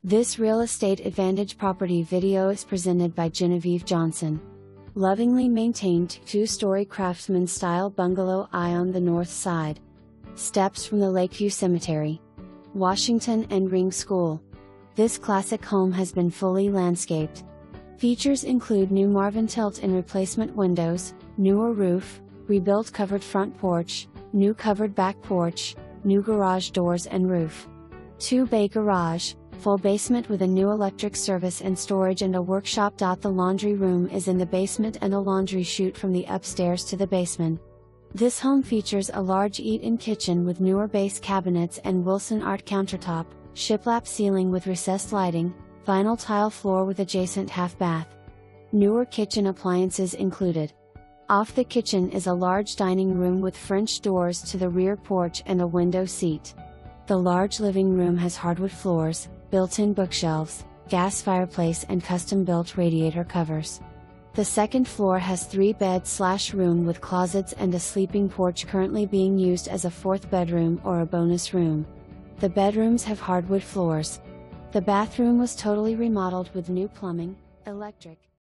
This real estate advantage property video is presented by Genevieve Johnson. Lovingly maintained 2-story Craftsman style bungalow on the north side. Steps from the Lakeview Cemetery, Washington and Ring School. This classic home has been fully landscaped. Features include new Marvin tilt and replacement windows, newer roof, rebuilt covered front porch, new covered back porch, new garage doors and roof. 2-bay garage, full basement with a new electric service and storage and a workshop. The laundry room is in the basement and a laundry chute from the upstairs to the basement. This home features a large eat-in kitchen with newer base cabinets and Wilson art countertop, shiplap ceiling with recessed lighting, vinyl tile floor with adjacent half bath. Newer kitchen appliances included. Off the kitchen is a large dining room with French doors to the rear porch and a window seat. The large living room has hardwood floors, built-in bookshelves, gas fireplace and custom-built radiator covers. The second floor has 3 bed/room with closets and a sleeping porch currently being used as a 4th bedroom or a bonus room. The bedrooms have hardwood floors. The bathroom was totally remodeled with new plumbing, electric,